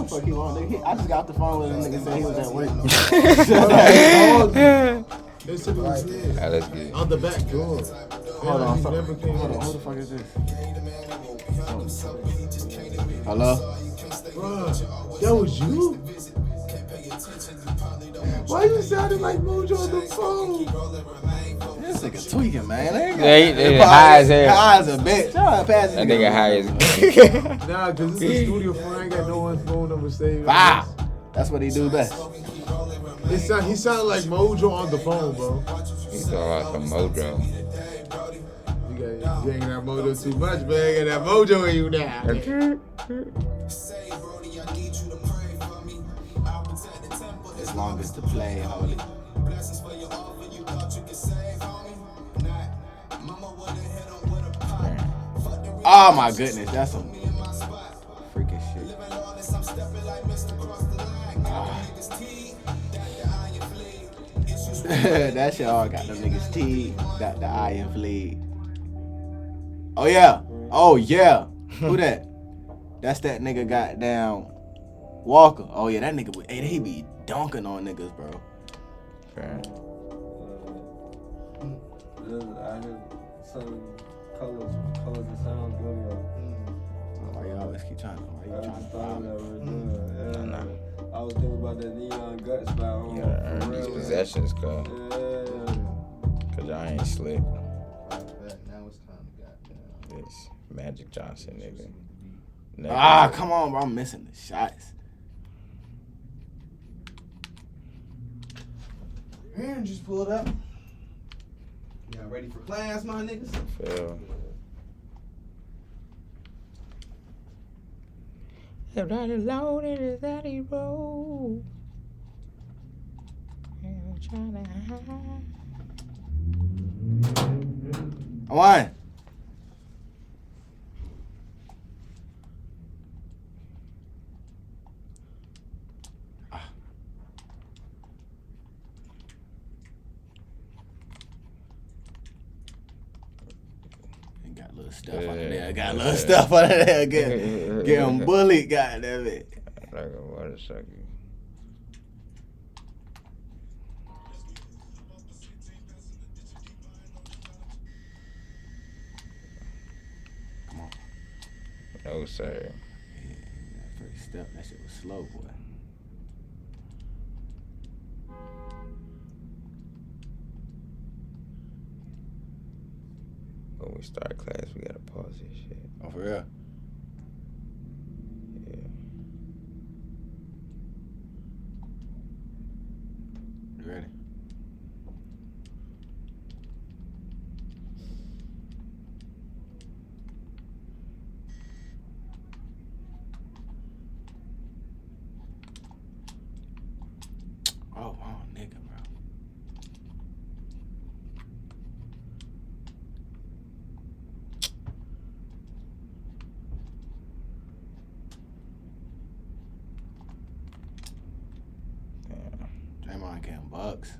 the fuck he want? I just got off the phone with a nigga saying he was at work. They said he was here. Alright, let's get it. Out the back door. Hold on, He never came hold on, out. who the fuck is this? Hello? Bruh, that was you? Why you sounding like Mojo on the phone? This nigga tweaking, man. Yeah, he high as hell. High as a bitch. That That nigga high as Nah, cause it's a studio phone. I ain't got no one's phone number saved. Wow. That's what he do best. He sounded like Mojo on the phone, bro. He talking about some Mojo. You hanging that Mojo too much, man. You got that Mojo in you now. As long as the play, holy. Oh my goodness, that's some freaking shit. That shit all got them niggas teeth, got the iron fleet. Oh yeah, Who that? That's that nigga goddamn Walker. Oh yeah, that nigga, he be dunking on niggas, bro. Okay. I heard some colors and sounds video. Why you always keep trying to? Why you trying to follow? I was thinking about that neon guts by You gotta earn these possessions, cuz. Yeah. Cause y'all ain't slick. Now it's time to goddamn. This Magic Johnson, nigga. Come on, bro. I'm missing the shots. Man, just pulled up. Y'all ready for class, my niggas? Feel. If not alone, it is that he roll. I'm trying to hide. I won. Got little stuff under there. Got little stuff under there. Getting bullied, goddamn it. Like a water sucker. Come on. No, sir. Yeah, that first step, that shit was slow, boy. When we start class, we gotta pause this shit. Oh, for real? Yeah. You ready? Oh, nigga, bro. Draymond getting bucks.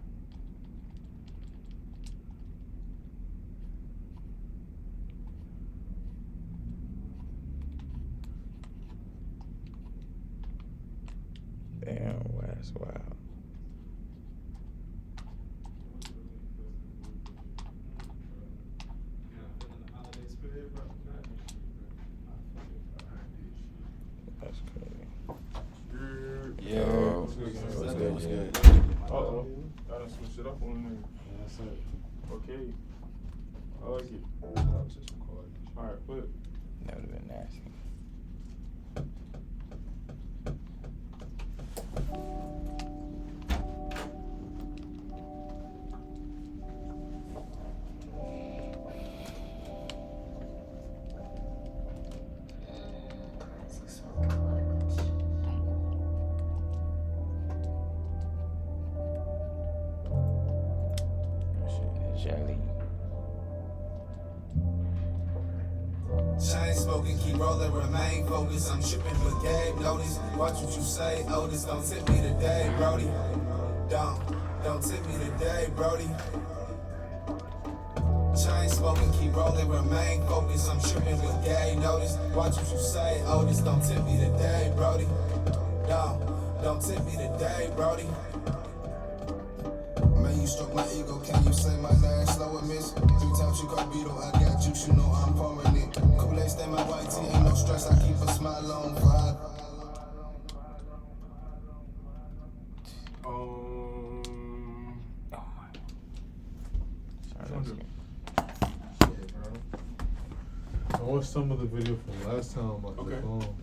Damn, that's wild. That's crazy. Yeah. What's What's good? Uh-oh. Gotta switch it up on there. That's it. Okay. I like it. Alright, flip. That would've been nasty. Jelly. Chain smoking, keep rolling, remain focused. I'm tripping, but Gabe notice. Watch what you say, Otis. Don't tip me today, Brody. Don't tip me today, Brody. Chain smoking, keep rolling, remain focused. I'm tripping, but Gabe notice. Watch what you say, Otis. Don't tip me today, Brody. don't tip me today, Brody. Man, you stroke my ego, can you say my name slow and miss? 3 times you call Beetle, I got juice, you know I'm pouring it. Kool-Aid stay my white tee, ain't no stress, I keep a smile on vibe. I watched some of the video from last time about the Okay. phone.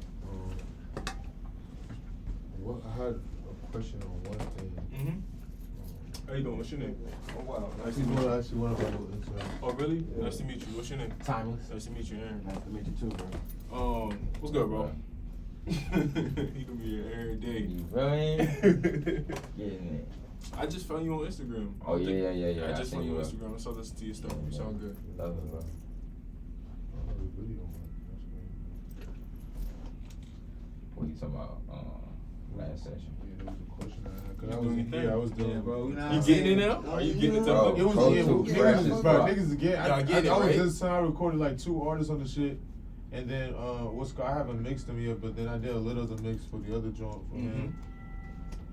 I had a question on one thing. Mm-hmm. How you doing? What's your name? Oh wow. Nice to People meet you. actually want to go into. Oh really? Nice to meet you. What's your name? Timeless. Nice to meet you, Aaron. Nice to meet you too, bro. What's good, bro? You can be here every day. You feel me? Getting it. I just found you on Instagram. Oh, yeah. I I just seen found you you on up. Instagram. I saw this to your stuff. You sound good. Love it, bro. The video, man. That's great. What you talking about? Last session. Yeah, there was a question I had. 'Cause You I doing was, your thing? yeah, I was doing. Yeah, bro. You know You getting it now? Are you getting it Bro, to It was Pro yeah, Tools niggas, practice, bro, bro. niggas again. Y'all get it, I was right? just I recorded like 2 artists on the shit, and then I haven't mixed them yet, but then I did a little of the mix for the other joint for him.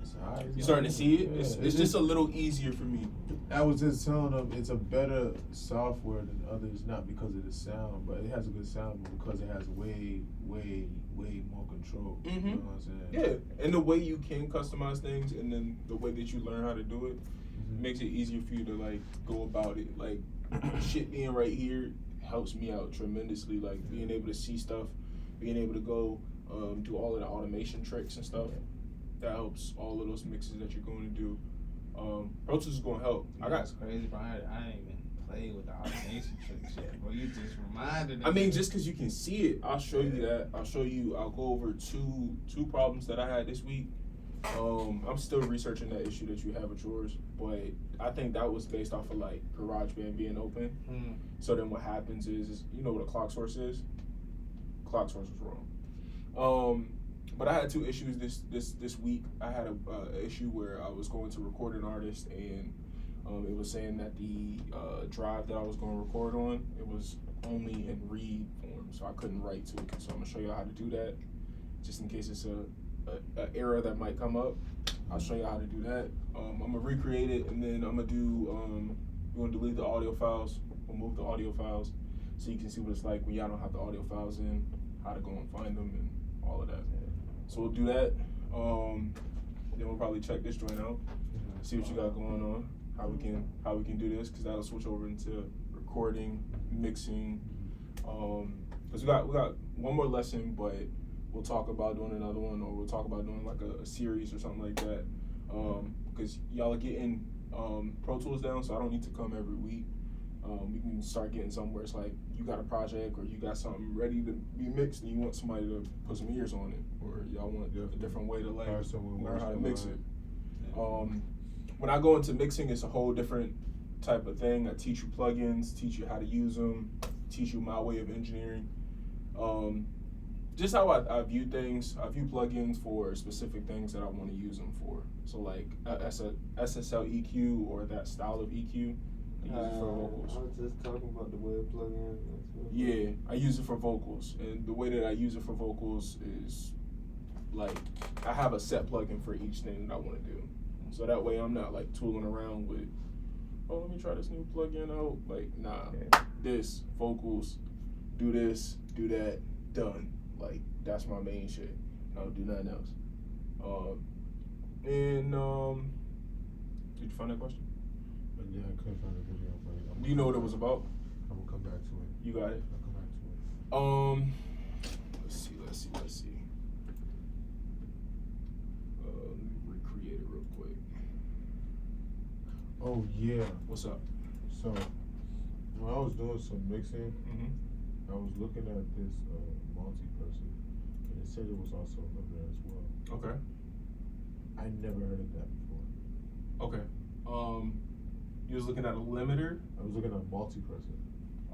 It's alright, You starting to see it? yeah. It's just a little easier for me. I was just telling them it's a better software than others, not because of the sound, but it has a good sound, but because it has way more control. You know what I'm saying? Yeah, and the way you can customize things, and then the way that you learn how to do it, makes it easier for you to like go about it. Like shit being right here helps me out tremendously. Like being able to see stuff, being able to go do all of the automation tricks and stuff. That helps all of those mixes that you're going to do. Pro Tools is going to help. That's crazy, bro. I ain't even played with the automation tricks yet, bro. You just reminded me. I mean, just because you can see it, I'll show you that. I'll go over two problems that I had this week. I'm still researching that issue that you have with yours, but I think that was based off of like GarageBand being open. So then what happens is you know what a clock source is? Clock source was wrong. But I had 2 issues this week. I had a issue where I was going to record an artist, and it was saying that the drive that I was going to record on, it was only in read form, so I couldn't write to it. So I'm gonna show you how to do that, just in case it's a error that might come up. I'll show you how to do that. I'm gonna recreate it, and then I'm gonna do. We're gonna delete the audio files. We'll move the audio files, so you can see what it's like when y'all don't have the audio files in, how to go and find them, and all of that. So we'll do that. Then we'll probably check this joint out, see what you got going on, how we can do this, because that'll switch over into recording, mixing. Because we got one more lesson, but we'll talk about doing another one, or we'll talk about doing like a series or something like that. Because y'all are getting Pro Tools down, so I don't need to come every week. We can start getting somewhere it's like you got a project or you got something ready to be mixed and you want somebody to put some ears on it, or y'all want a different way to like learn how to mix it. When I go into mixing, it's a whole different type of thing. I teach you plugins, teach you how to use them, teach you my way of engineering. Just how I view things. I view plugins for specific things that I want to use them for. So like SSL EQ or that style of EQ. I use it for vocals. I was just talking about the way of plug-in. Yeah, I use it for vocals, and the way that I use it for vocals is like I have a set plugin for each thing that I want to do. So that way I'm not like tooling around with, oh, let me try this new plugin out. Like, nah, this vocals, do this, do that, done. Like that's my main shit. I don't do nothing else. Did you find that question? Yeah, I couldn't find the video, but Do you know what it was about? I'm gonna come back to it. You got it. I'll come back to it. Let's see. Let me recreate it real quick. Oh yeah. What's up? So when I was doing some mixing, Mm-hmm. I was looking at this multi-person, and it said it was also limiter as well. Okay. I never heard of that before. Okay. You was looking at a limiter, I was looking at multi-person.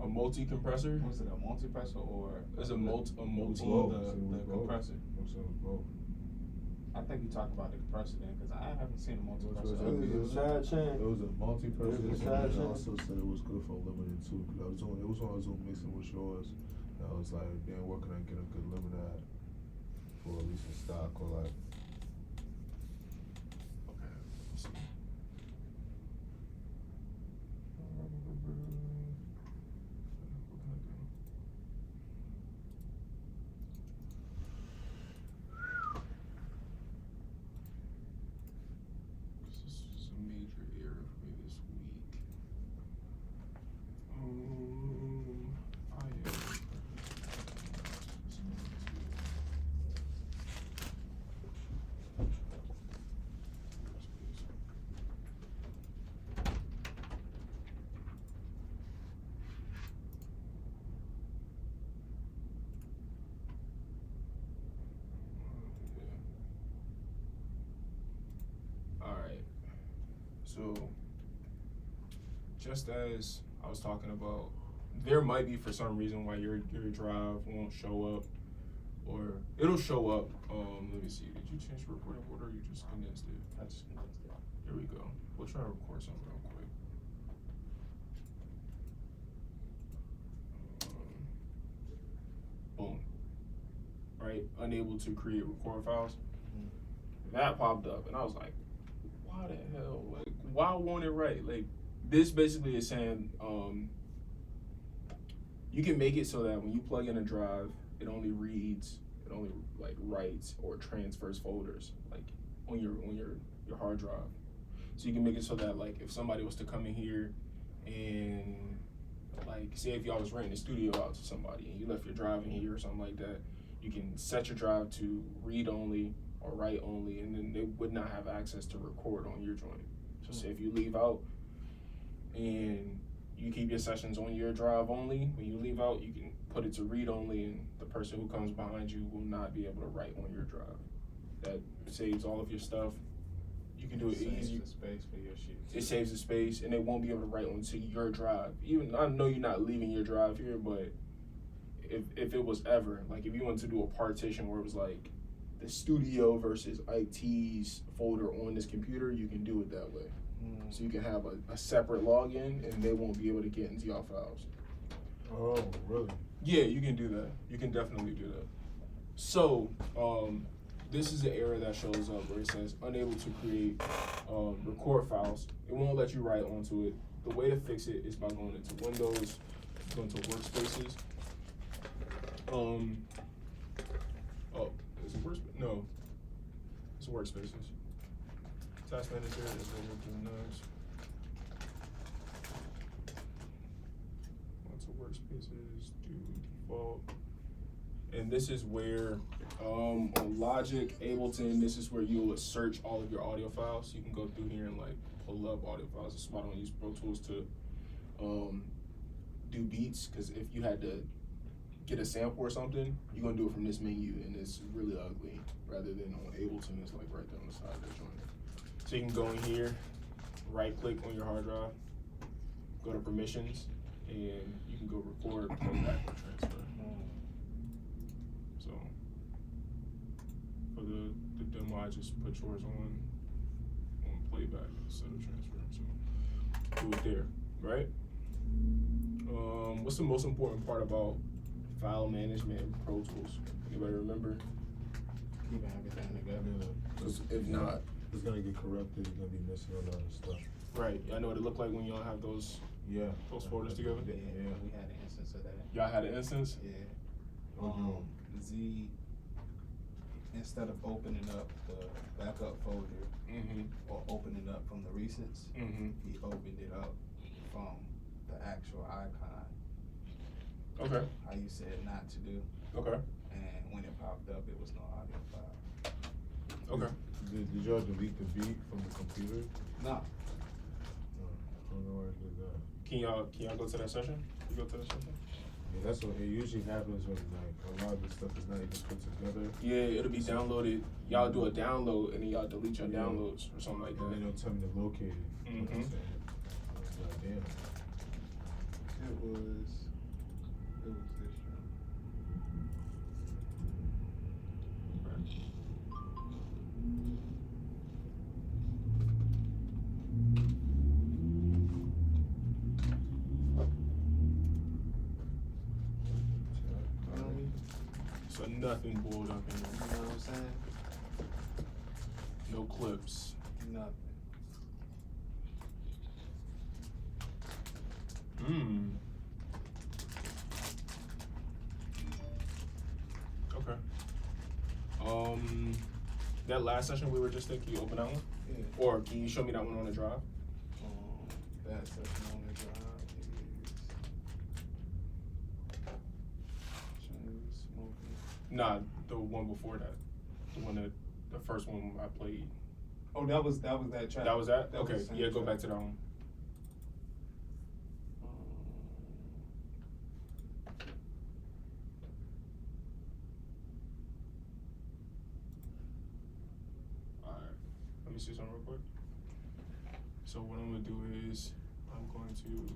a multi-compressor. Was it a multipressor or It's a multi. the both. compressor? I'm saying it was both. I think you talked about the compressor then, because I haven't seen a It multipressor. was It was a side chain. It was a multi-person, It was a and side it chain. also said it was good for limited too. Cause I was doing, it was when I was doing mixing with yours. And I was like, damn, where can I get a good limiter at for at least a stock or like So, just as I was talking about, there might be for some reason why your drive won't show up, or it'll show up. Let me see. Did you change the recording order? Or you just condensed it? I just condensed it. Here we go. We'll try to record something real quick. Boom. Right? Unable to create record files. That popped up, and I was like, why the hell? Like, why won't it write? Like, this basically is saying, you can make it so that when you plug in a drive, it only like writes or transfers folders, like on your hard drive. So you can make it so that, like, if somebody was to come in here and, like, say if y'all was renting a studio out to somebody and you left your drive in here or something like that, you can set your drive to read only or write only, and then they would not have access to record on your joint. So say if you leave out and you keep your sessions on your drive only, when you leave out, you can put it to read only, and the person who comes behind you will not be able to write on your drive. That saves all of your stuff. You can do it easy. Saves the space for your shit. It saves the space, and they won't be able to write onto your drive. Even I know you're not leaving your drive here, but if it was ever, like, if you wanted to do a partition where it was like the studio versus IT's folder on this computer, you can do it that way. So you can have a separate login, and they won't be able to get into your files. Oh, really? Yeah, you can do that. You can definitely do that. So, this is the error that shows up where it says unable to create record files. It won't let you write onto it. The way to fix it is by going into Windows, going to Workspaces. Oh, is it Workspaces? No, it's Workspaces. Task Manager is what we'll do next. Go to Workspaces, do default. And this is where, on Logic, Ableton, this is where you'll search all of your audio files. You can go through here and, like, pull up audio files. That's why I don't use Pro Tools to do beats, because if you had to get a sample or something, you're gonna do it from this menu, and it's really ugly, rather than on Ableton, it's like right there on the side of the joint. So you can go in here, right click on your hard drive, go to permissions, and you can go record, playback, or transfer. So for the demo, I just put yours on playback instead of transfer. So do it there, right? What's the most important part about file management in Pro Tools? Anybody remember? Keeping everything together. 'Cause if not, It's gonna get corrupted. You're gonna be missing a lot of stuff. right? I know what it looked like when y'all have those Yeah. folders together. Yeah, we had an instance of that. Y'all had an instance? Yeah. Z, instead of opening up the backup folder or opening up from the recents, he opened it up from the actual icon. Okay. How you said not to do. Okay. And when it popped up, it was no audio file. Okay. Did y'all delete the beat from the computer? No. I don't know where I did that. Can y'all go to that session? You go to that session? Yeah, that's what it usually happens when, like, a lot of this stuff is not even put together. Yeah, it'll be downloaded. Y'all do a download, and then y'all delete your downloads or something like And then that. they'll tell me to locate it. You know what I'm saying? I was like, damn. It was this one. So nothing boiled up in You there. know what I'm saying? No clips. Nothing. Okay. That last session we were just in, can you open that one? Yeah. Or can you show me that one on the drive? That session on the drive is smoking. Nah, the one before that. The first one I played. Oh, that was that track. That was that? That was Okay, the same yeah, go track. back to that one. Alright, let me see something real quick. So what I'm gonna do is I'm going to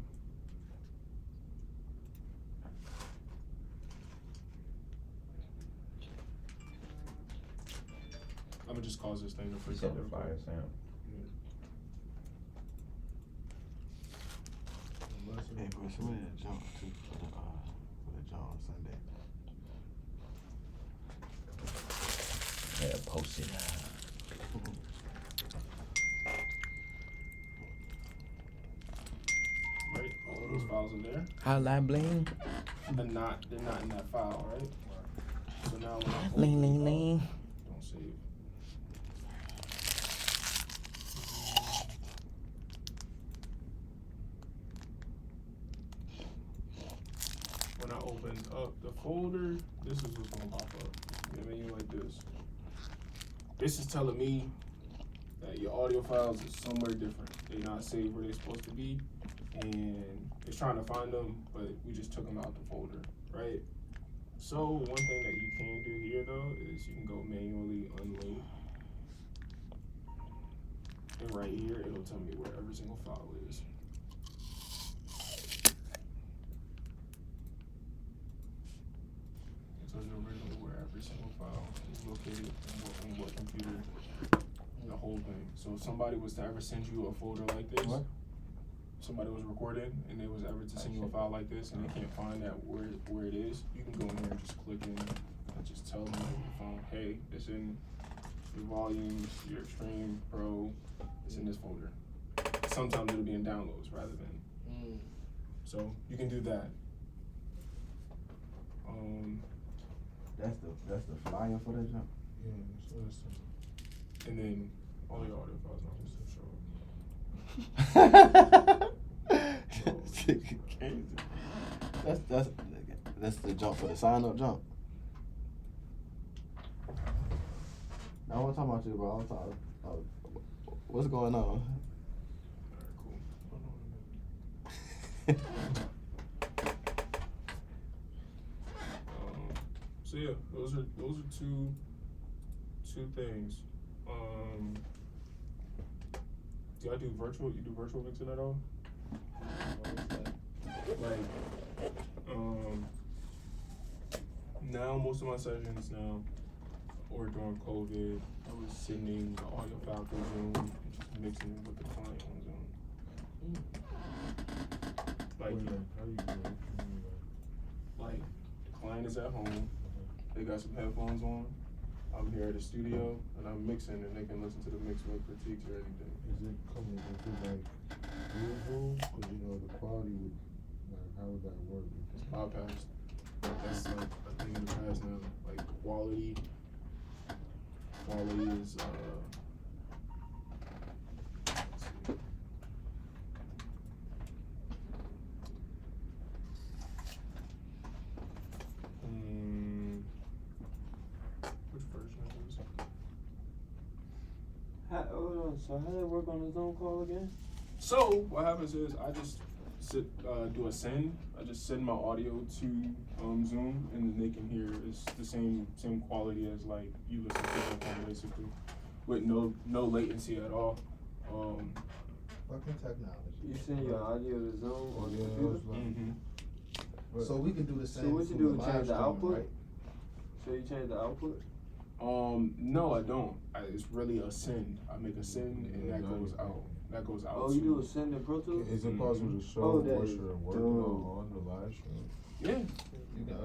just cause this thing to freak out. Fire sound. Hey, bro, so where that jump to for the John Sunday? Yeah, post it. Right, all of those files in there. Highlight bling. They're not in that file, right? So now when I Lean, open lean, it up, lean. don't save. When I open up the folder, this is what's gonna pop up. You know, menu like this. This is telling me that your audio files is somewhere different. They're not saved where they're supposed to be, and it's trying to find them, but we just took them out the folder, right? So one thing that you can do here though is you can go manually unlink, and right here it'll tell me where every single file is. It tells you originally where every single file is located and what computer, the whole thing. So if somebody was to ever send you a folder like this, somebody was recording and they was ever to send you a file like this and they can't find that where it is, you can go in here and just click in and just tell them on your phone, hey, it's in your volumes, your Extreme Pro, it's in this folder. Sometimes it'll be in downloads rather than. So you can do that. That's the flyer for that jump. Yeah, so that's And then all your audio files now just show up. That's the jump for the sign up jump. I want to talk about you, bro. I want to talk. What's going on? Alright, cool. So yeah, those are two things. Do y'all do virtual? You do virtual mixing at all? Like, now most of my sessions now, or during COVID, I was sending the audio file through Zoom and just mixing it with the client on Zoom. Like, how you doing? like the client is at home, they got some headphones on, I'm here at the studio, and I'm mixing, and they can listen to the mix with critiques or anything. Is it like real? Because you know the quality would, like, how would that work? It's bypassed. That's like a thing in the past now. Like quality is let's see. Which version is this? Hold on, so how does it work on the Zoom call again? So what happens is I just do a send. I just send my audio to Zoom, and then they can hear. It's the same quality as like you listen to the phone, basically, with no latency at all. Fucking technology. You send your audio to Zoom on the Yeah, computer? it's like, So we can do the same. So what you from do, the live change the stream, output? right? So you change the output? No, I don't. It's really a send. I make a send, and that goes out. That goes out. Oh, you do a send in Pro Tools? is it possible to show Oh, what that you're is working dope. on the live stream? Yeah.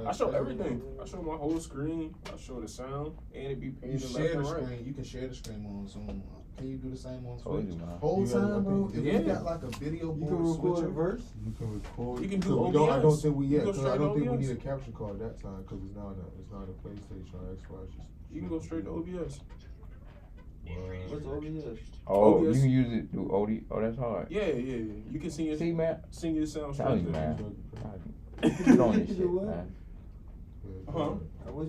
I show everything. I show my whole screen. I show the sound, and it be You painted left share the and right. screen. You can share the screen on Zoom. Can you do the same on Told Twitch? you, man. Whole You gotta- time, bro. If Yeah. we got like a video You board can record switcher, a verse? You can record. You can do I don't OBS. think we You yet. go 'Cause straight I don't to think we OBS. need a capture card that time because it's not a PlayStation or Xbox. You can go straight to OBS. What's OBS? Oh, OBS. you can use it through OD. Oh, that's hard. Yeah. You can sing See, man. your sound Tell straight you, there. man. Get on this You shit, do what? man. Huh?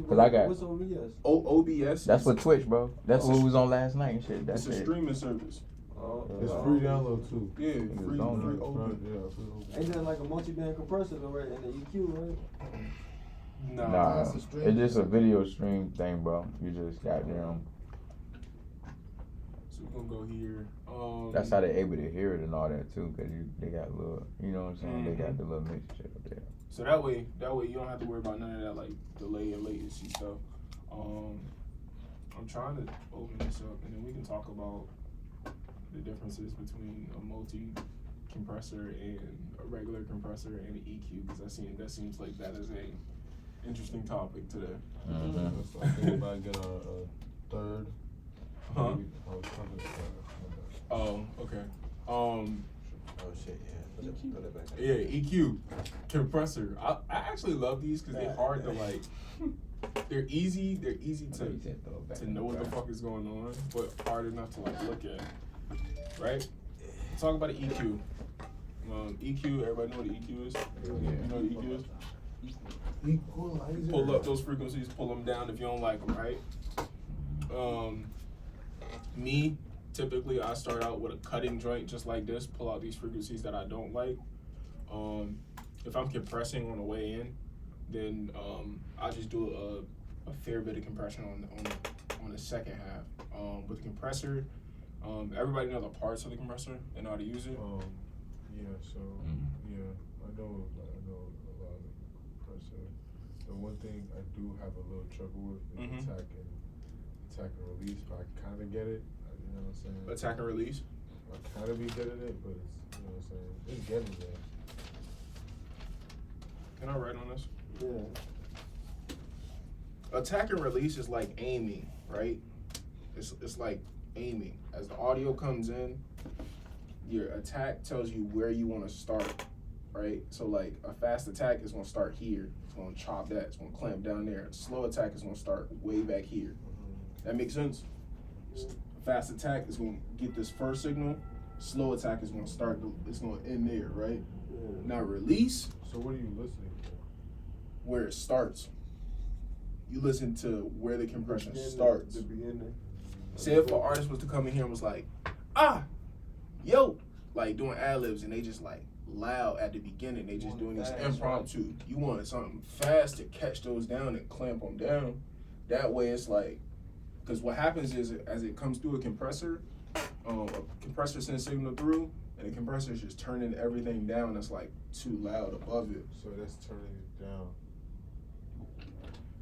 Cause I got- What's OBS? OBS. That's is- what Twitch, bro. That's It's what a- we was on last night and shit. That's It's a it. streaming service. Oh, It's free download too. Yeah, It's free on free there. open. Yeah, free open. ain't that like a multi-band compressor though, right? And the EQ, right? Nah, That's a stream. it's just a video stream thing, bro. You just got them. So we're gonna go here. That's how they're able to hear it and all that too, cause they got little, you know what I'm saying? They got the little mix shit up there. So that way you don't have to worry about none of that like delay and latency stuff. I'm trying to open this up and then we can talk about the differences between a multi compressor and a regular compressor and an EQ, because that seems like that is a interesting topic today. That's like they about to get a third. Huh? I was talking to Oh, okay. Oh shit, yeah. Put it back. Yeah, EQ compressor. I actually love these because they're hard to like. They're easy to know what the fuck is going on, but hard enough to like look at. Right? Talk about an EQ. EQ. Everybody know what an EQ is? Yeah. You know what EQ is? Equalizer. Pull up those frequencies, pull them down if you don't like them, right? Me, typically I start out with a cutting joint just like this, pull out these frequencies that I don't like. If I'm compressing on the way in, then I just do a fair bit of compression on the second half. With the compressor, everybody know the parts of the compressor and how to use it. Yeah, so yeah, I know a lot of the compressor. The one thing I do have a little trouble with is attack and release, but I kind of get it. You know what I'm saying? Attack and release. I kind of be good at it, but it's, you know what I'm saying? It's getting there. Can I write on this? Yeah. Attack and release is like aiming, right? It's like aiming. As the audio comes in, your attack tells you where you want to start, right? So like a fast attack is going to start here. It's going to chop that. It's going to clamp down there. A slow attack is going to start way back here. That makes sense? A fast attack is going to get this first signal. Slow attack is going to start, it's going to end there, right? Now release. So what are you listening to? Where it starts. You listen to where the compression starts. The beginning. Say if an artist was to come in here and was like, yo, like doing ad-libs and they just like loud at the beginning, they just doing this impromptu. You want something fast to catch those down and clamp them down. That way it's like, because what happens is as it comes through a compressor sends signal through and the compressor is just turning everything down that's like too loud above it. So that's turning it down.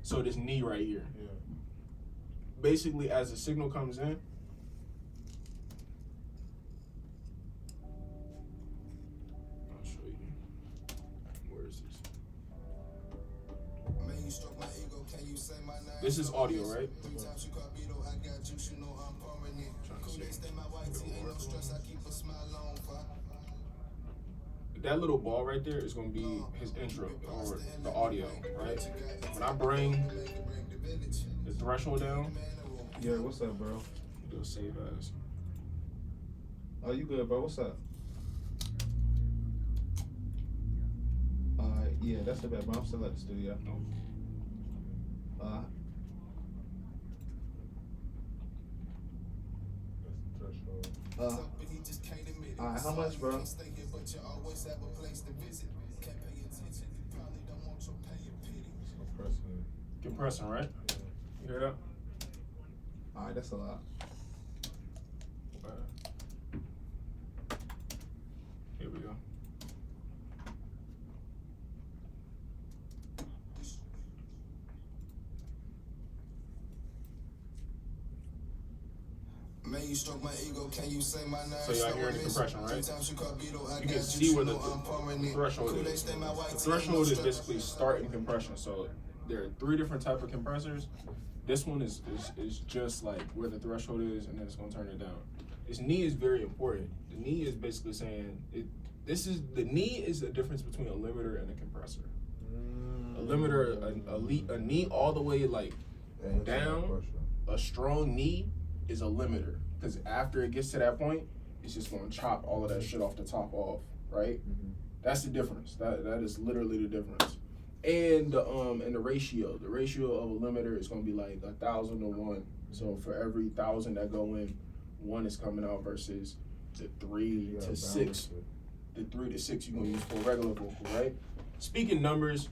So this knee right here. Yeah. Basically, as the signal comes in, I'll show you. Where is this? Man, you struck my ego, can you say my name? This is audio, right? Three times you caught beat, I got juice, you know I'm pouring it. Cool, they stay my white tee, ain't no stress, I keep a smile on fire. That little ball right there is going to be his intro or the audio, right? When I bring the threshold down, Yeah, what's up, bro? do a save as. Oh, you good, bro? What's up? Yeah, that's the bad, bro. I'm still at the studio. That's the threshold. Alright, how much, bro? Compressing, right? You hear that? Alright, that's a lot. Here we go. Man, you struck my ego, can you say my name? So y'all hearing the compression, right? You can see where the threshold is. The threshold is basically starting compression. So there are 3 different types of compressors. This one is just like where the threshold is, and then it's gonna turn it down. This knee is very important. The knee is basically saying the knee is the difference between a limiter and a compressor. A limiter, a knee all the way like down, a strong knee is a limiter, because after it gets to that point, it's just gonna chop all of that shit off the top off, right? That's the difference. That is literally the difference. And the ratio of a limiter is gonna be like 1,000 to 1. So for every 1,000 that go in, 1 is coming out versus the 3 to 6. The 3 to 6 you're gonna use for a regular vocal, right? Speaking numbers,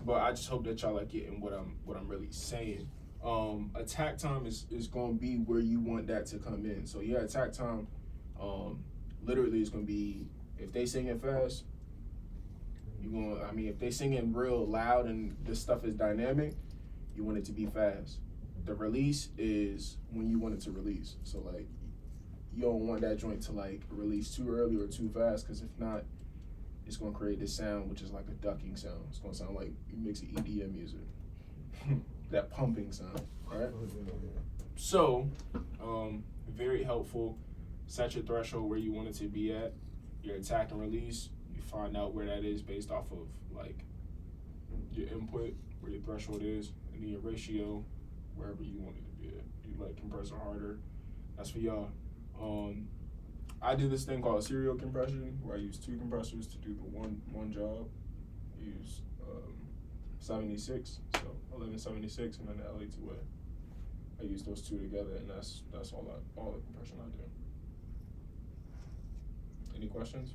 but I just hope that y'all are getting what I'm really saying. Attack time is going to be where you want that to come in. So your attack time, literally is going to be, if they singing fast, if they singing real loud and this stuff is dynamic, you want it to be fast. The release is when you want it to release. So like, you don't want that joint to like release too early or too fast, because if not, it's gonna create this sound which is like a ducking sound. It's gonna sound like you mix EDM music, that pumping sound, right? So, very helpful. Set your threshold where you want it to be at. Your attack and release, you find out where that is based off of like your input, where your threshold is, and then your ratio, wherever you want it to be at. You like compressor harder, that's for y'all. I do this thing called serial compression, where I use 2 compressors to do the one job. I use 76, so 1176, and then the LA2A. I use those 2 together, and that's all the compression I do. Any questions?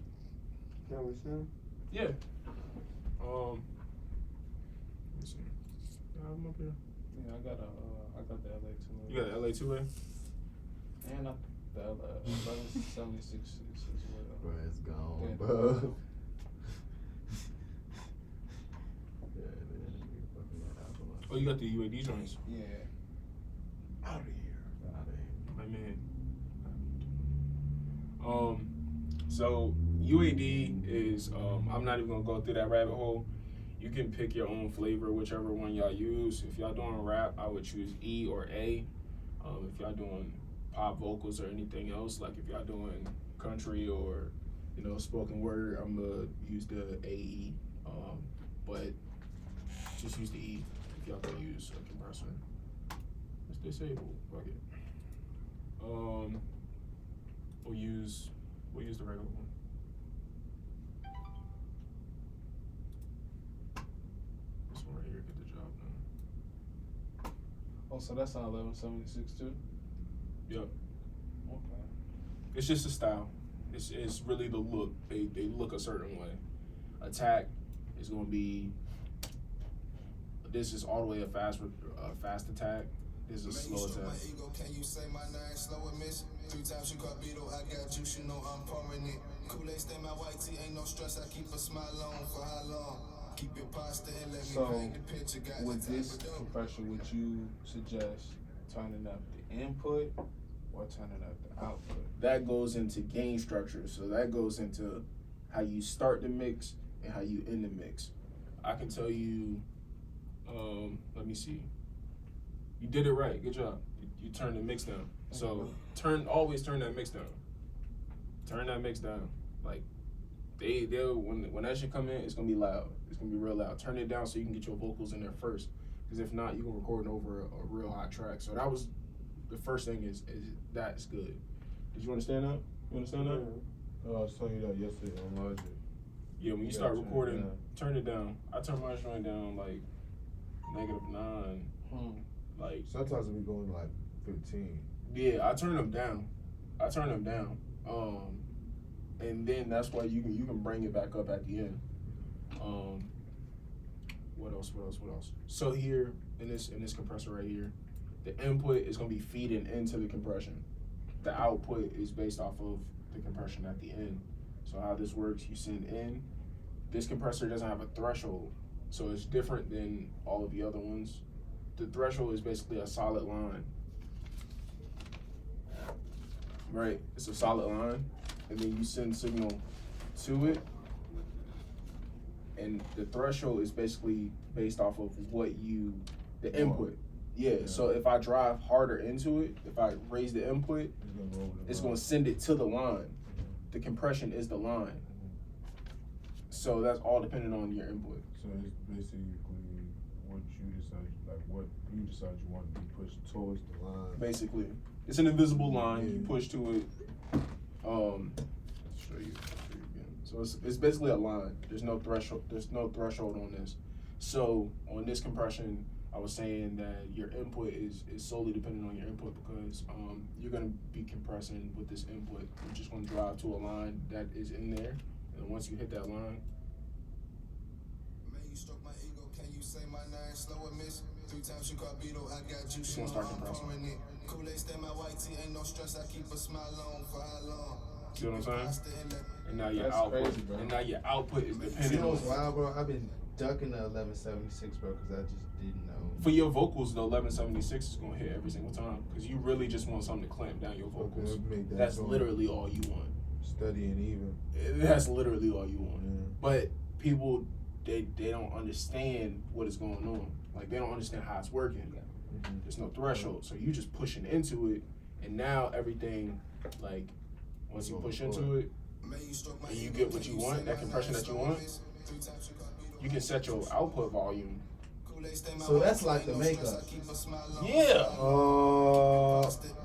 Can we see? Yeah. Let me see. Yeah, I'm up here. Yeah, I got the LA2A. You got the LA2A? And the 1176 as well. Bro, it's gone, Yeah. bro. Oh, you got the UAD joints. Yeah. Out of here. My man. So UAD is, I'm not even gonna go through that rabbit hole. You can pick your own flavor, whichever one y'all use. If y'all doing rap, I would choose E or A. If y'all doing pop vocals or anything else, like if y'all doing country or, spoken word, I'm gonna use the AE. But just use the E if y'all can use a compressor. It's disabled. Fuck it. We'll use the regular one. This one right here get the job done. Oh, so that's on 1176 too? Yep. Okay. It's just a style. It's really the look. They look a certain way. Attack is gonna be. This is all the way a fast attack. This is a slow attack. Can you say my name slow and miss? 3 times you got beat, I got juice, you know I'm pouring it. Kool-Aid stay my white tee, ain't no stress, I keep a smile on for how long? Keep your pasta and let me paint the picture. Got with this compressor, would you suggest turning up the input or turning up the output? That goes into gain structure. So that goes into how you start the mix and how you end the mix. I can tell you, let me see. You did it right. Good job. You turned the mix down. So always turn that mix down. Turn that mix down. Like they'll when that shit come in, it's gonna be loud. It's gonna be real loud. Turn it down so you can get your vocals in there first. Because if not, you can record over a real hot track. So that was the first thing is that's good. Did you understand that? You understand that? I was telling you that yesterday on Logic. Yeah, when you start recording, turn it down. I turn my joint down like -9. Like Sometimes we going like 15. yeah, I turn them down. And then that's why you can bring it back up at the end. What else? So here in this compressor right here, the input is gonna be feeding into the compression. The output is based off of the compression at the end. So how this works, you send in. This compressor doesn't have a threshold, so it's different than all of the other ones. The threshold is basically a solid line. Right, it's a solid line, and then you send signal to it, and the threshold is basically based off of the input. Yeah, so if I drive harder into it, if I raise the input, it's gonna send it to the line. The compression is the line. So that's all dependent on your input. So it's basically what you decide you want to be pushed towards the line. Basically, it's an invisible line. You push to it. Let's show you again. So it's basically a line. There's no threshold. There's no threshold on this. So on this compression, I was saying that your input is solely dependent on your input because you're gonna be compressing with this input. You're just gonna drive to a line that is in there, and once you hit that line. Man, you stroke my ego, can you say my name slow and miss? 3 times you caught Beto, I got juice, Just you gonna know start I'm compressing. pouring it. Kool-Aid stay my white tee, ain't no stress, I keep a smile on for how long. See what I'm saying? Pasta and let And now your That's output, crazy, bro. and now your output is You dependent know what's on. wild, bro? I've been ducking the 1176, bro, because I just didn't know. For your vocals, the 1176 is gonna hit every single time because you really just want something to clamp down your vocals. Okay, make that That's going literally all you want. steady and even. That's literally all you want. Yeah. But people, they don't understand what is going on. Like they don't understand how it's working. Mhm. There's no threshold, so you just pushing into it, and now everything, like once you push into it, and you get what you want, that compression that you want, you can set your output volume. So that's like the makeup. Yeah,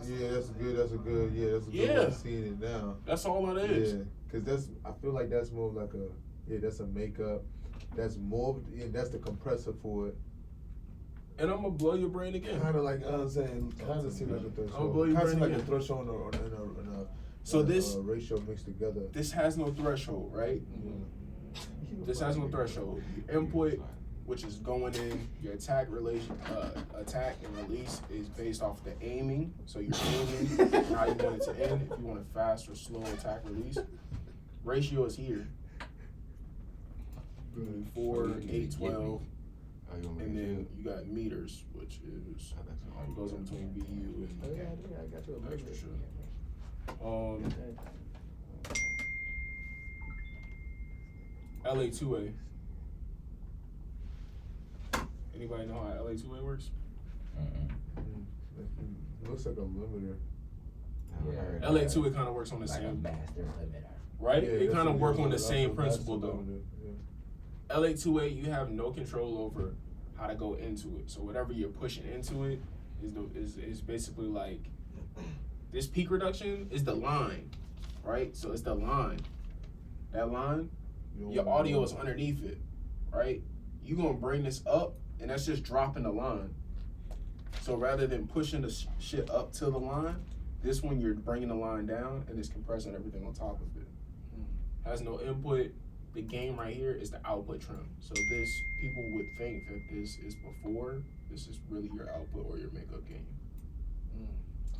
Yeah, that's good. That's a good. Yeah, that's a good Yeah. way of seeing it now. that's all it is. Yeah, cause that's. I feel like that's more of like a. Yeah, that's a makeup. That's more. Yeah, that's the compressor for it. And I'm gonna blow your brain again. Kind of like I'm saying. Kind of seem like a I'll threshold. blow your Kind of brain like a again. threshold in a So this ratio mixed together. this has no threshold, right? This has no threshold. Your input, which is going in, your attack and release is based off the aiming. So you're aiming and how you want it to end. If you want a fast or slow attack release, ratio is here. 4, 8, 12, and then you got meters, which is goes in between VU and extra shit. LA2A. Anybody know how LA2A works? Looks like a limiter. Yeah. LA2A kind of works on the Like a same, master limiter. right? Yeah, It that's kind of a- work on the that's same a principle master though. limiter, yeah. LA2A, you have no control over how to go into it. So whatever you're pushing into it is basically like this peak reduction is the line, right? So it's the line. That line, You don't your wanna audio go- is underneath it, right? You gonna bring this up, and that's just dropping the line. So rather than pushing the shit up to the line, this one you're bringing the line down and it's compressing everything on top of it. Has no input. The gain right here is the output trim. So this, people would think that this is before. This is really your output or your makeup gain.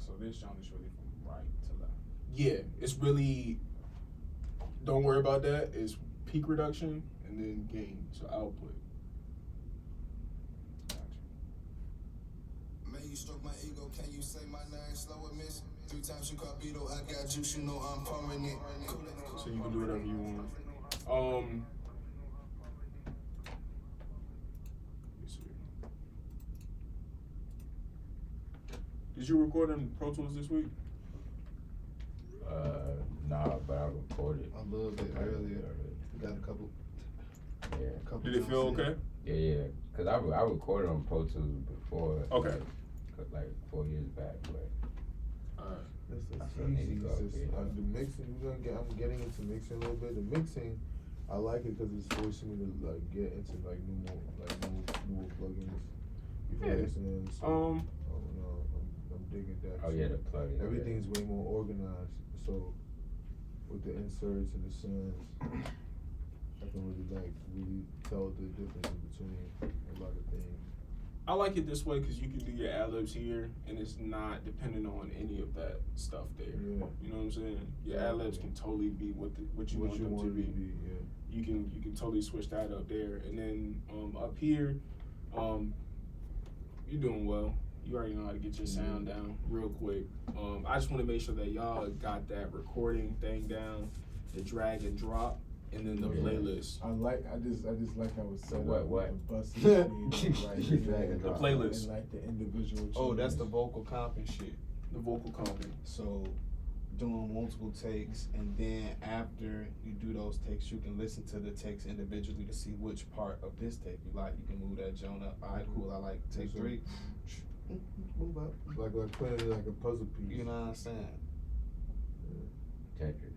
So this joint is really from right to left. Yeah, it's really. Don't worry about that. It's peak reduction and then gain. So output. May you stroke my ego, can you say my name slow and miss? 3 times you caught Beto, I got juice, you know I'm pouring it. So you can do whatever you want. Let me see. Did you record in Pro Tools this week? Nah, but I recorded. A little bit earlier. Got a couple. Yeah. Did it feel okay? Yeah. Cause I recorded on Pro Tools before. Okay. Like 4 years back, but Alright. It's I still need to easy. go It's up just, here. the mixing. I'm getting into mixing a little bit. The mixing, I like it because it's forcing me to like get into like newer plugins. You feel what I'm saying? So, I'm digging that. oh yeah, the plugin. Everything's way more organized. So with the inserts and the sounds, I can really tell the difference in between a lot of things. I like it this way because you can do your ad-libs here and it's not dependent on any of that stuff there. Yeah. You know what I'm saying? Your ad-libs can totally be what you want them to be. Yeah. You can totally switch that up there. And then up here, you're doing well. You already know how to get your sound down real quick. I just want to make sure that y'all got that recording thing down, the drag and drop, and then the playlist. I just like how it's set What- up. what? with the buses, right here, Drag and The drop. playlist. and like the individual. Oh, that's the changes. vocal comp and shit. The vocal comping. So doing multiple takes, and then after you do those takes, you can listen to the takes individually to see which part of this take you like. You can move that joint up. All right, cool. I like take Yes, sir. 3. Move up. like playing it like a puzzle piece. You know what I'm saying? Tetris.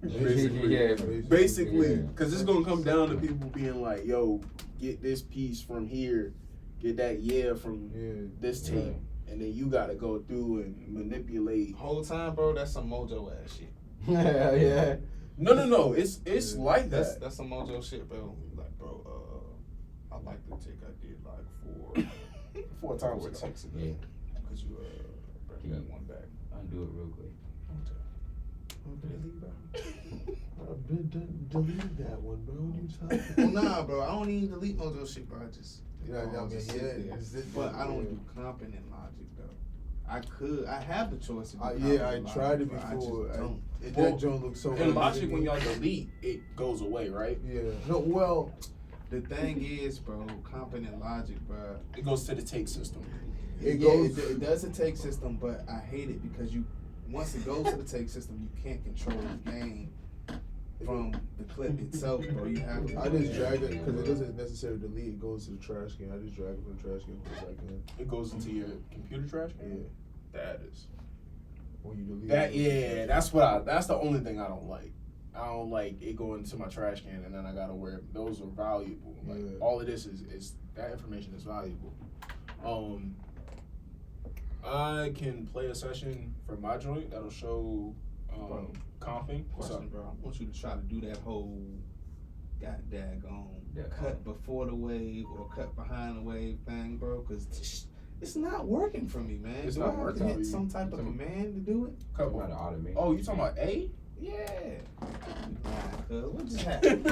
Basically, Yeah. Basically, Yeah. because it's gonna come down to people being like, "Yo, get this piece from here, get that from this tape," and then you gotta go through and manipulate. Whole time, bro. That's some mojo ass shit. Yeah. No, it's like That's that. that's some mojo shit, bro. Like, bro, I like the tick I did like 4 times 4 ago. ticks ago. Yeah. Could you bring that one back? Undo it real quick. I've been deleted that one, bro. What you talking Well, nah, bro. I don't even delete no of those shit, bro. I just. Yeah, I mean, just sit yeah, there. just sit But there, I don't yeah. do comping and logic though. I could. I have the choice to do Yeah, I comping and tried it logic, but before. I just don't. That joint looks so. In Logic, when y'all delete, it goes away, right? Yeah. No. Well. The thing is, bro, comping and logic, bro. It goes to the take system. It Yeah, goes. it does a take system, but I hate it because once it goes to the take system, you can't control the game from the clip itself, bro. You have to. I just drag it because it doesn't necessarily delete. It goes to the trash can. I just drag it from the trash can, put it back in. It goes into your computer trash can? Yeah. That is. When you delete. That's the only thing I don't like. I don't like it going into my trash can and then I gotta wear those are valuable. Like Yeah. all of this is that information is valuable. I can play a session for my joint that'll show comping. What's up? Question, bro. I want you to try to do that whole daggone Yeah. cut before the wave or cut behind the wave thing, bro, because it's not working for me, man. It's do not I have working to for hit you. some type of command to do it? Couple. Try to automate. Oh, you talking about A? Yeah. Cuz what just happened?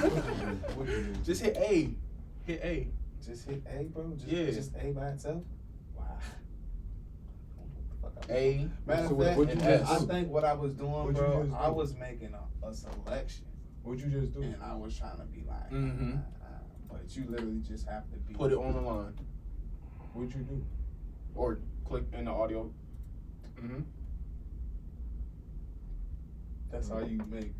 What you do? Just hit A. Hit A. Just hit A, bro? Yeah. Just A by itself? Wow. A. Matter So of fact, what you just I do? think what I was doing, What you bro, just I do? was making a selection. What'd you just do? And I was trying to be like, Mhm. but you literally just have to be. Put it on the line. What'd you do? Or click in the audio. Mm-hmm. That's how you make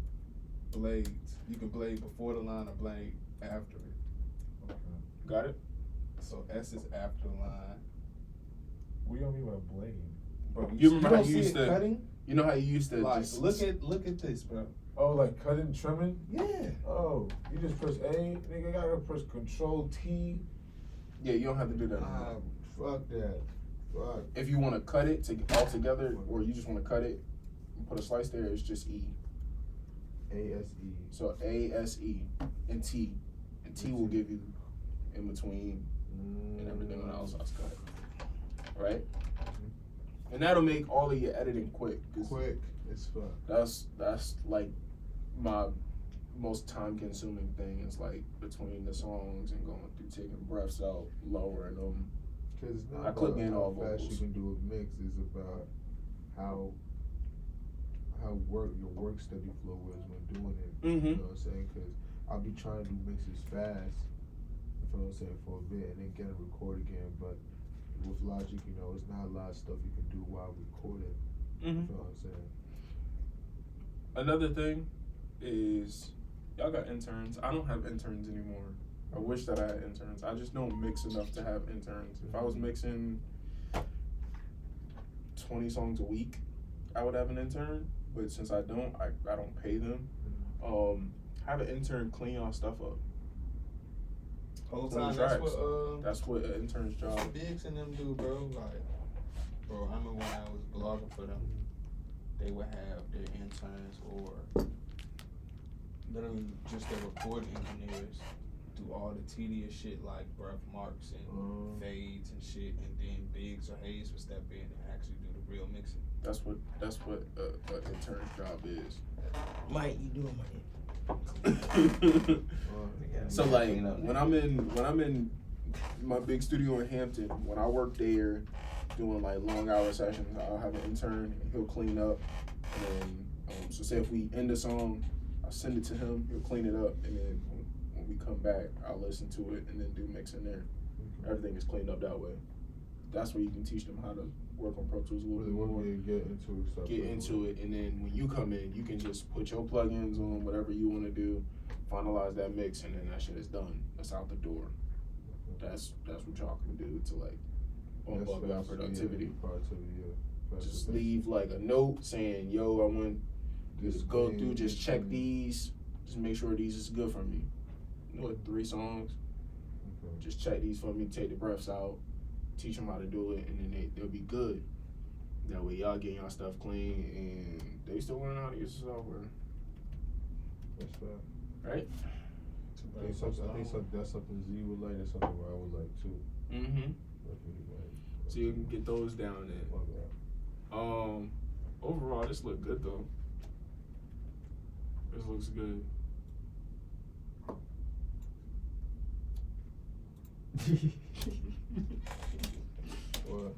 blades. You can blade before the line or blade after it. Okay. Got it? So S is after the line. What do y'all mean by blade? Bro, You remember how don't you see used it to- cutting? You know how you used to Like, just look at this, bro. Oh, like cutting, trimming? Yeah. Oh, you just press A, nigga. Gotta press Control T. Yeah, you don't have to do that. Ah, fuck that. Fuck. If you want to cut it all together, or you just want to cut it and put a slice there, it's just E. ASE. So ASE and T. And T will give you in between and everything else that's cut. Right? And that'll make all of your editing quick. 'Cause Quick as fuck. That's like my most time consuming thing is like between the songs and going through taking breaths out, lowering them. Cause it's not I click about in how all fast vocals. you can do a mix. It's about how your work study flow is when doing it. Mm-hmm. You know what I'm saying? Cause I'll be trying to do mixes fast. You know what I'm saying, for a bit and then get it record again. But with Logic, you know, it's not a lot of stuff you can do while recording. Mm-hmm. You know what I'm saying? Another thing is y'all got interns. I don't have interns anymore. I wish that I had interns. I just don't mix enough to have interns. If I was mixing 20 songs a week, I would have an intern. But since I don't pay them. Have an intern clean y'all stuff up. Whole Clean time, tracks. that's what an intern's job. Biggs and them do, bro. Like, bro, I remember when I was blogging for them, they would have their interns or literally just their recording engineers do all the tedious shit like breath marks and fades and shit, and then Biggs or Hayes would step in and actually do the real mixing. That's what an intern's job is. Mike, you doing my So like when I'm in my big studio in Hampton, when I work there doing like long hour sessions, I'll have an intern and he'll clean up. And so say if we end a song, I'll send it to him, he'll clean it up, and then when we come back, I'll listen to it and then do mixing there. Everything is cleaned up that way. That's where you can teach them how to work on Pro Tools a little bit more. Get into it. Stuff Get into it, and then when you come in, you can just put your plugins on, whatever you want to do, finalize that mix, and then that shit is done. That's out the door. That's what y'all can do to like bump up your productivity. Just leave like a note saying, "Yo, I want this to go through. Just check these. Just make sure these is good for me. You know, 3 songs. Just check these for me. Take the breaths out. Teach them how to do it, and then they'll be good. That way, y'all get y'all stuff clean, and they still learn how to use the software. That's right. Right? I think that's something Z would like. That's something where I would like too. Mm-hmm. That's really like. So you can get those down there. Overall, this look good though. This looks good. What?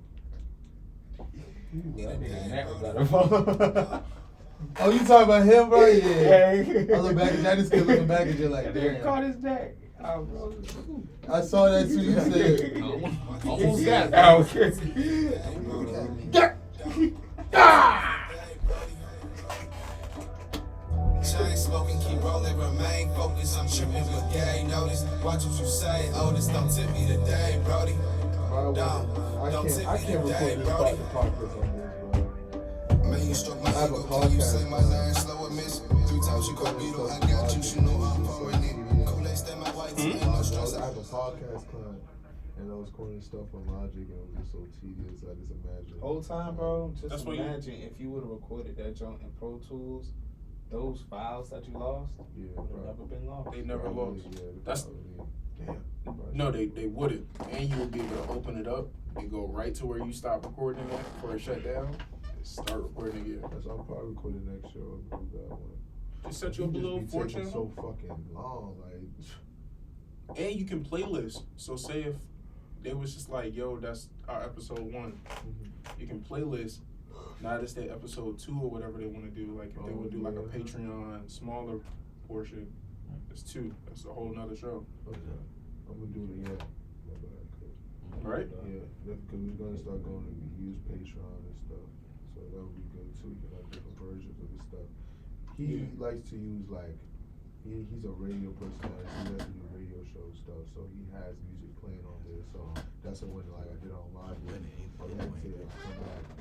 Oh, you talking about him, bro? Yeah. I look back at I just kept looking back at you like, damn. Caught his neck. I saw that too. You said. Almost got that. Chain smoking, keep rolling, remain focused. I'm tripping, but gay notice. Watch what you say, Otis. Don't tip me today, Brody. I can't record this part of the podcast on this, bro. Man, you struck my I have a ego. Can you say podcast. my name slow and miss? 3 times you caught beetle. I got you, she know I'm pouring it. Kool-Aid, stay my white tee, ain't no stress. I have a podcast client, and I was recording stuff on Logic, and it was just so tedious. I just imagined. Whole time, bro. That's Just what imagine if you would have recorded that joint in Pro Tools, those files that you lost Yeah, would bro. have never been lost. They never lost. Yeah, That's- damn. No, they wouldn't. And you would be able to open it up and go right to where you stop recording at before it shut down. And start recording again. That's I'll probably record the next show. I'll do that one. Just set you up a little Just be fortune. taking so fucking long, like. And you can playlist. So say if they was just like, yo, that's our episode 1. You can playlist. Now it's their episode 2 or whatever they want to do. Like if they would do like a Patreon smaller portion, it's 2. That's a whole nother show. Okay. I'm gonna do it, yeah. Right? Yeah, because we're gonna start going to use Patreon and stuff. So that would be good too. You can have different versions of the stuff. He likes to use like, he's a radio personality. He likes to do radio show stuff. So he has music playing on there. So that's when like I did on live. I had to come back.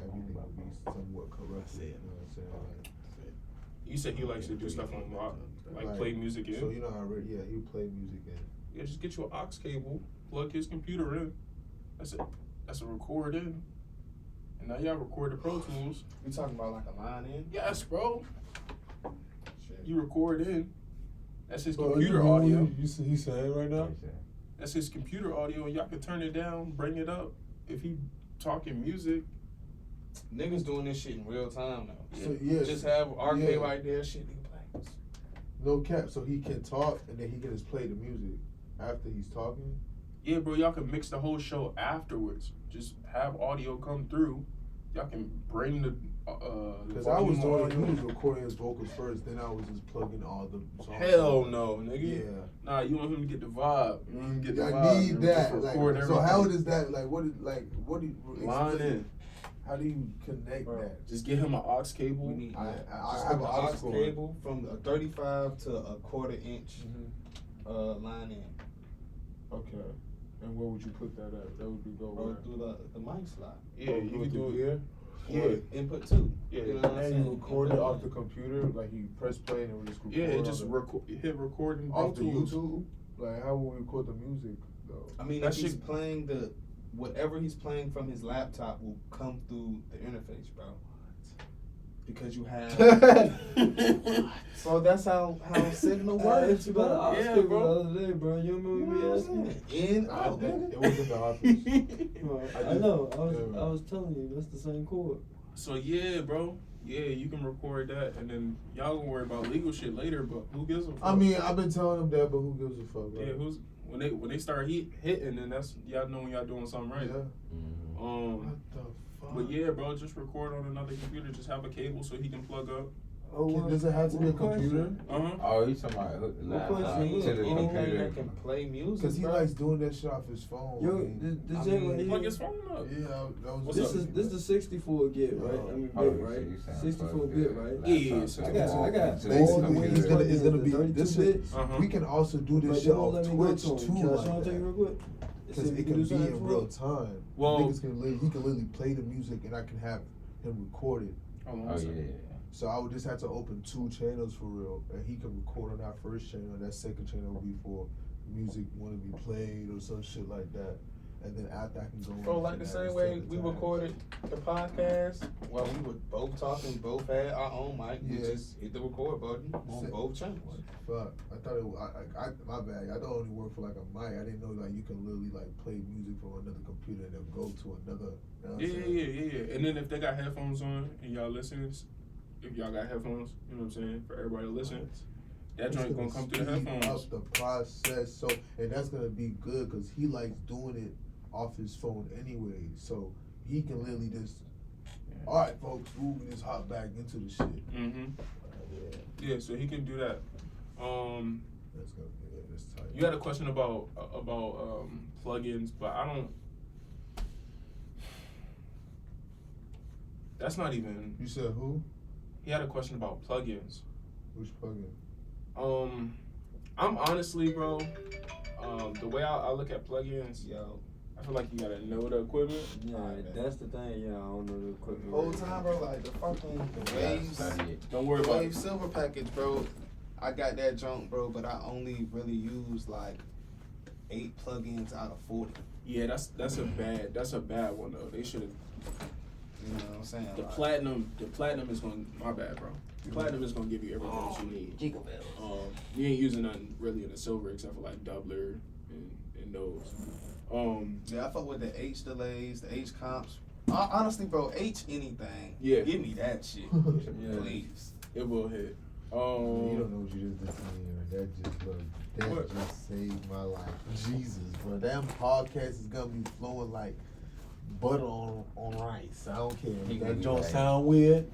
Everything would be somewhat correct. You know what I'm saying? Like, You said he likes to do stuff on live, like play music in. So you know how he play music in. Yeah, just get you an aux cable, plug his computer in. That's it. That's a record in. And now y'all record the Pro Tools. You talking about like a line in? Yes, bro. Shit. You record in. That's his So computer you know audio. He's saying right now. That's his computer audio, and y'all can turn it down, bring it up. If he talking music, Niggas doing this shit in real time now. So yes, Just have RK yeah. right there, shit nigga play. No cap. So he can talk, and then he can just play the music after he's talking. yeah, bro, y'all can mix the whole show afterwards. Just have audio come through. Y'all can bring the Because I was volume doing, he audio. was recording his vocals first, then I was just plugging all the songs. Hell no, nigga. Yeah. Nah, you want him to get the vibe. You want him to get the vibe. I need and that. just Like, record so how everything. does that? What do you Line explain? in? How do you connect Bro. that? Just get him an aux cable. We need I just have an an aux aux cord. cable from a 35 to a quarter inch line in. Okay. And where would you put that at? That would be go Or where? through the mic slot. Yeah, you can do it. here. Yeah. Input 2. Yeah. You know what I'm And saying? you record it Input off the computer, like you press play and we just record. Yeah, on just the- hit record in Pro off the Tools. YouTube. Like how will we record the music though? I mean, That if he's shit- playing whatever he's playing from his laptop will come through the interface, bro. Because you have. So that's how Signal works, You got an bro. aux Yeah, cable bro. the other day, bro. You remember me asking? In, out, nigga. It was in the office. I know. I was telling you that's the same cord. So yeah, bro. Yeah, you can record that, and then y'all gonna worry about legal shit later. But who gives a fuck? I mean, I've been telling them that, but who gives a fuck? yeah, Right? when they start hitting, then that's y'all know when y'all doing something right. Yeah. What the fuck? But yeah, bro, just record on another computer. Just have a cable so he can plug up. Does it have to be a computer? Oh, you talking about hook the What laptop question? to the Anything computer? that can play music, Because he bro. likes doing that shit off his phone. Yo, I mean, the I J mean, right Plug here. his phone up. Yeah, that was. What's up? This is the 64 gig, right? I mean, bit, right? 64 bit, right? Yeah, I got Basically, it's gonna be the this 32 shit. bits. We can also do this But shit they won't on let me go Twitch to 'em. too, Can I like show it to you that. real quick? Because See if it we can do be something in for real it. time. Well- Niggas can he can literally play the music, and I can have him record it. Hold on Oh one second. yeah. So I would just have to open 2 channels for real, and he can record on that first channel. That second channel will be for music want to be played or some shit like that. and then after I can go. Bro, on like to the that same at way certain we times. recorded the podcast while we were both talking, both had our own mic. We Yeah. just hit the record button on both channels. Fuck, I thought it. I my bad. I thought it only worked for like a mic. I didn't know like you can literally like play music from another computer and then go to another. You know what I'm saying? Yeah. And then if they got headphones on and y'all listen, if y'all got headphones, you know what I'm saying, for everybody to listen, that It's joint gonna come through the speed headphones. up the process, so and that's gonna be good because he likes doing it off his phone anyway, so he can literally just. All right, folks, move and just hop back into the shit. Mm-hmm. Yeah, Yeah, so he can do that. that's gonna be that's tight. You had a question about plugins, but I don't. That's not even. You said who? He had a question about plugins. Which plugin? I'm honestly, bro. The way I look at plugins, Yo, I feel like you gotta know the equipment. yeah, that's the thing. Yeah, I don't know the equipment. Whole time, bro, like the fucking Waves, Don't worry the about Wave it. Silver package, bro. I got that junk, bro, but I only really use like 8 plugins out of 40. Yeah, that's a bad one though. They should have. You know what I'm saying? The Like, platinum is going. My bad, bro. Platinum is gonna give you everything that you need. You ain't using nothing really in the silver except for like doubler and those. Yeah, I fuck with the H delays, the H comps. Honestly, bro, H anything. Yeah. Give me that shit, Yeah. Oh. please. It will hit. You don't know what you just did to me, man. That What? just saved my life. Jesus, bro. That podcast is gonna be flowing like butter on rice. I don't care. He That gonna don't be like- sound weird.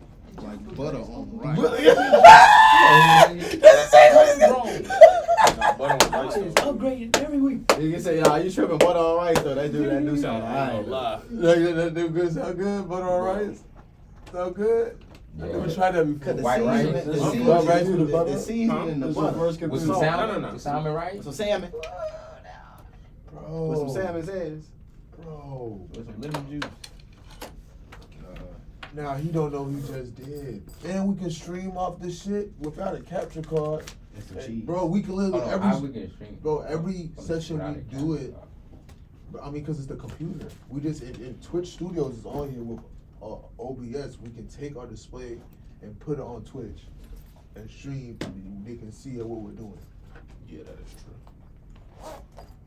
Like butter on rice. Nah, butter on rice, though. Upgraded every week. You can say, you tripping butter on rice though. That do sound I alright. ain't gonna lie. That do good. Sound good. Butter on rice. Sound good. I never tried that before. The White rice? seasoning, The seasoning- rice with the butter? the seasoning and the This is butter. first With with some salt. salmon? No. With salmon rice? Some salmon. Bro. With some salmon's eggs. Bro. With some lemon juice. Now he don't know he just did. And we can stream off this shit without a capture card. And some Hey, cheese. bro, we can literally How every we can stream? every session Without we a do camera. it. I mean, cause it's the computer. We just in Twitch Studios is on here with OBS. We can take our display and put it on Twitch and stream. And they can see what we're doing. Yeah, that is true.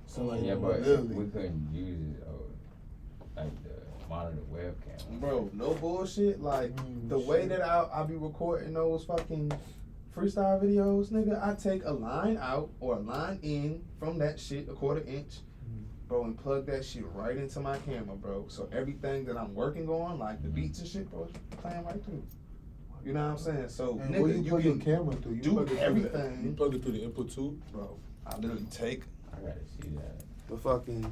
So like, Yeah, but literally, we couldn't use it like the monitor webcam. Bro, no bullshit. Like the way that I be recording those fucking freestyle videos, nigga, I take a line out or a line in from that shit, a 1/4 inch, bro, and plug that shit right into my camera, bro. So everything that I'm working on, like the beats and shit, bro, is playing right through. You know what I'm saying? So and nigga, where you plug your can camera through? You do plug it through the- everything. You plug it through the input too. Bro, I literally take I gotta see that. the fucking.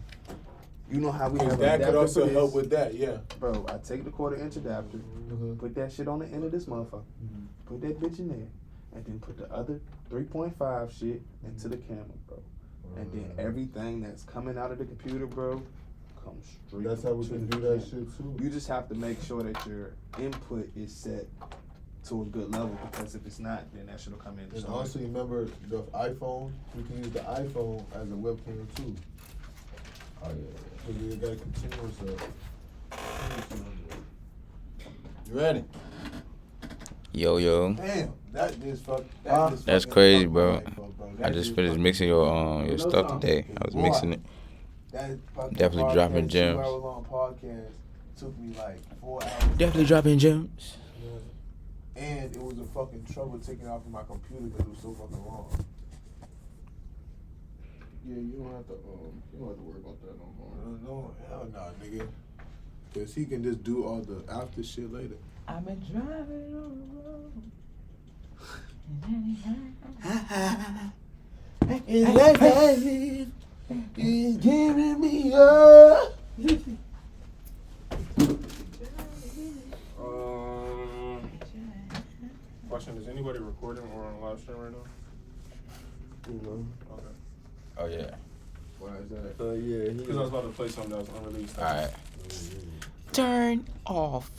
You know how we Because have that an could adapter also for this? help with that, yeah. Bro, I take the 1/4 inch adapter, put that shit on the end of this motherfucker, put that bitch in there, and then put the other 3.5 shit into the camera, bro. And then everything that's coming out of the computer, bro, comes straight. That's how we to can the do that camera. shit too. You just have to make sure that your input is set to a good level, because if it's not, then that shit'll come in. And also remember the iPhone, you can use the iPhone as a webcam too. Oh yeah. So you got a continuous You ready? Yo. Damn, that just fuck. That's fucking crazy, fucked bro. my life up, bro. I That just just finished fucking- mixing your You know stuff something? today. I was Boy, mixing it. That fucking Definitely podcast, dropping gems. 2 hour long podcast took me like 4 hours. Definitely dropping gems. Yeah. And it was a fucking trouble taking it off of my computer because it was so fucking long. Yeah, you don't have to worry about that no more. No, hell nah, nigga. Cause he can just do all the after shit later. I've been driving on the road. He's giving me up. Question: is anybody recording or on live stream right now? You know. Okay. Oh yeah. Why is that? Yeah, Because I was about to play something that was unreleased. Alright. Turn off.